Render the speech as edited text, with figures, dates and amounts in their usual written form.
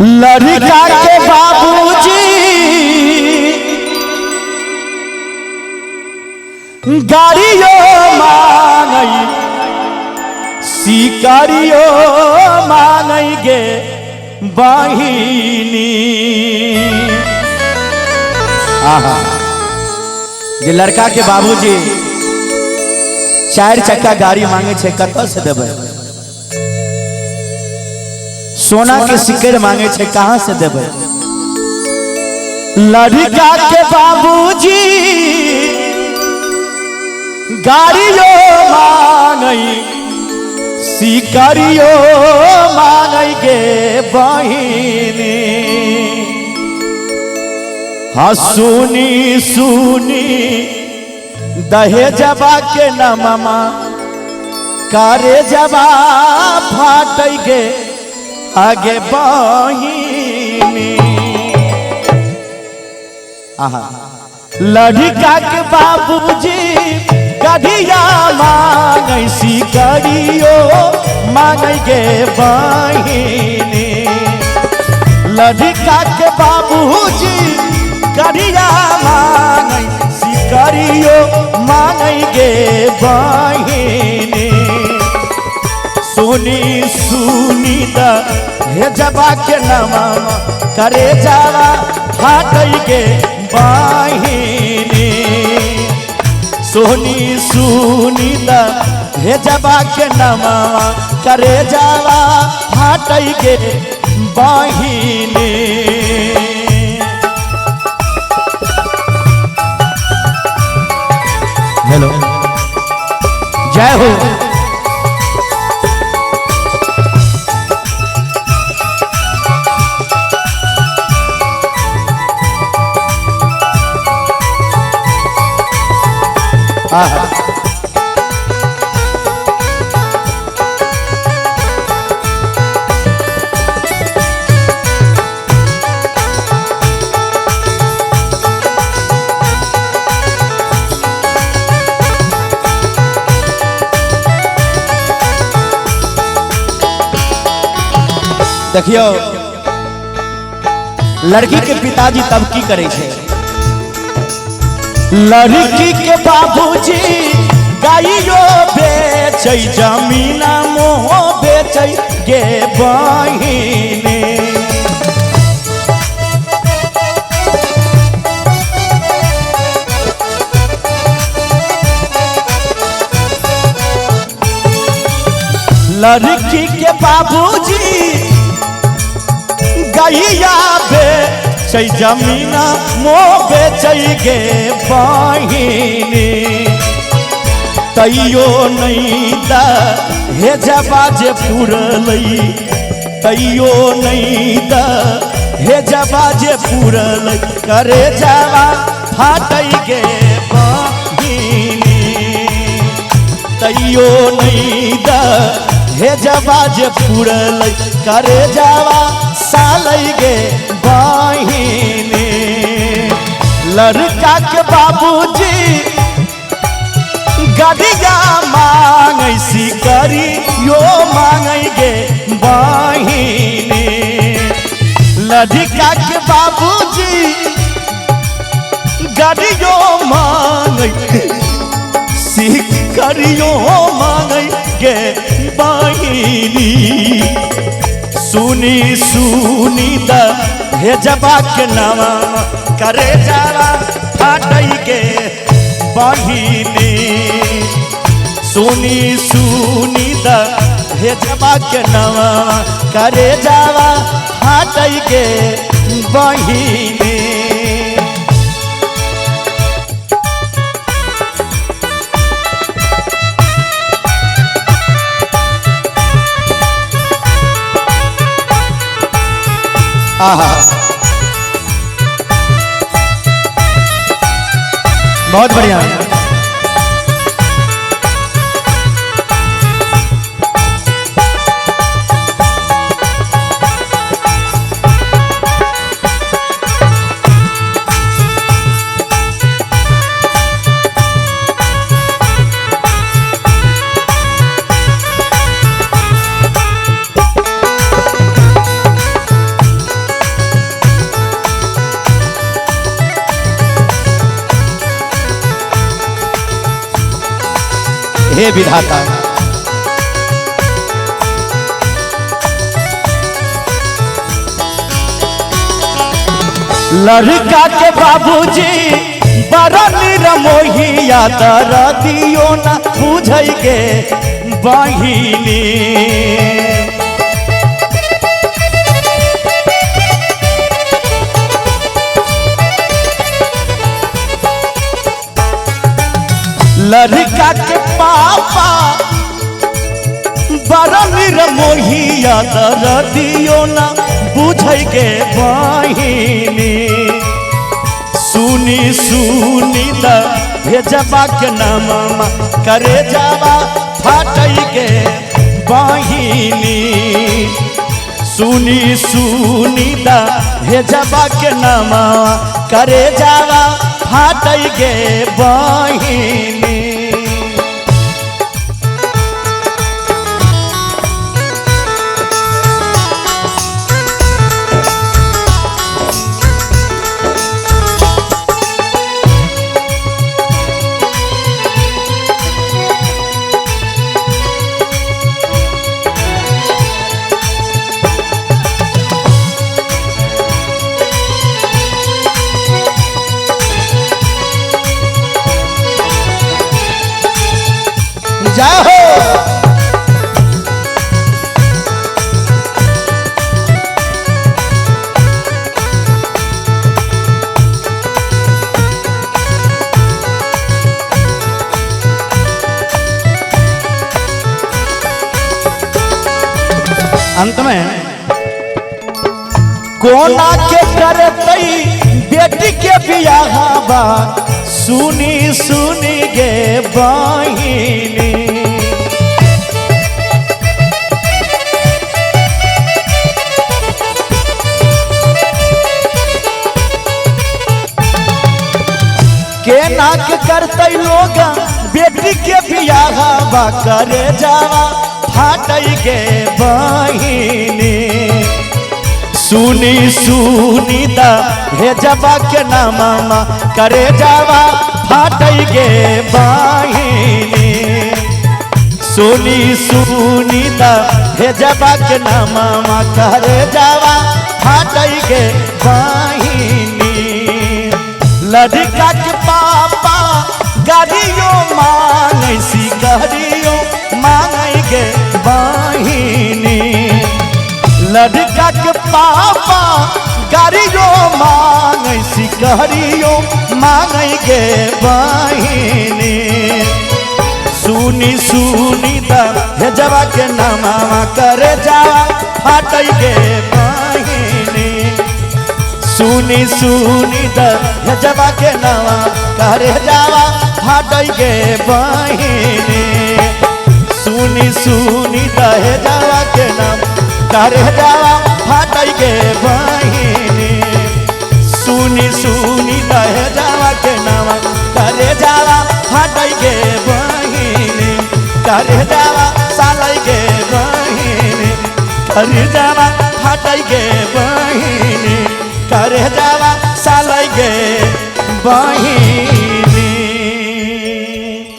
लड़का के बाबूजी गाड़ियों मांगई शिकारियों मांगई गे बहिनी। आहा जे लड़का के बाबूजी 4 चक्का गाड़ी मांगे छे कत से देबे? सोना के सिक्के मांगे छे कहां से देबे? लड़का के बाबूजी गाड़ियों मांगई शिकारियों मांगई गे बहिनी। हाँ सुनी सुनी दहेजबा के न मामा करे जबा फाट गे आगे बहिनी। आहा लड़का के बाबूजी गढ़िया मांगई शिकारियों मांगई गे बहिनी। लड़का के बाबूजी गढ़िया मांगई शिकारियों मांगई गे बहिनी। सुनी सुनी दहेजबा के नवा करे जावा फाटई गे बहिनी। सोनी सुनी दहेजबा के नवा करे जावा फाटई गे बहिनी। हेलो जय हो। देखियो लड़की के पिताजी तब की करे छे? लड़की के बाबूजी गाइयो बेचै जमीना मोह बेचै गे बहिनी। लड़की के बाबूजी गैया बेचै जमीना मोह बेचै गे बहिनी। तैयो नहीं दहेजबा जे पुरलै तैयो नहीं दहेजबा जे पुरलै करे जावा फाटै गे बहिनी। तैयो नहीं दहेजबा जे पुरलै करे जावा सालै गे बहिनी। लड़का के बाबूजी गढ़िया मांगई शिकारियों मांगई गे बहिनी। लड़का के बाबूजी गढ़ियों मांगई शिकारियों मांगई गे बहिनी। सुनी सुनी दहेजबा के नवा करे जावा फाटई गे बहिनी। सुनी सुनी दहेजबा के नवा करे जावा फाटई गे बहिनी। आहा बहुत बढ़िया। हे विधाता। लड़का के बाबूजी बड़ा निरमोहिया दरदियो न बुझै गे बहिनी। लड़का के पापा बड़ा निरमोहिया दरदियो न बुझै गे बहिनी। सुनी सुनी द भेजबा के नामा करे जावा फाटै गे बहिनी। सुनी सुनी द भेजबा के नामा करे जावा फाटै गे बहिनी। जय हो। अंत में कोना के करतई बेटी के बियाहबा सुनी सुनी गे बहिनी। के नाक करते लोग बेटी के बियाहबा करे जावा फाटै गे बहिनी। सुनी सुनी दा भेजबा के नामा करे जावा फाटै गे बहिनी। सुनी सुनी दा भेजबा के नामा करे जावा फाटै गे बहिनी। लड़का के पापा गाड़ियों मांगै सी गाड़ियों मांगै गे बहिनी। लड़का के पापा गाड़ियों मांगै सी गाड़ियों मांगै गे बहिनी। सुनी सुनी दा भेजबा के नामा करे जावा फाटै गे बहिनी। सुनी सुनी द भेजबा के नामा करे जावा फाटै गे बहिनी। सुनी सुनी द भेजबा के नाम करे जावा फाटै गे बहिनी। सुनी सुनी द भेजबा के नामा करे जावा फाटै गे बहिनी। करे जावा सालै गे बहिनी। करे जावा फाटै गे बहिनी। करे जावा सालै गे बहिनी।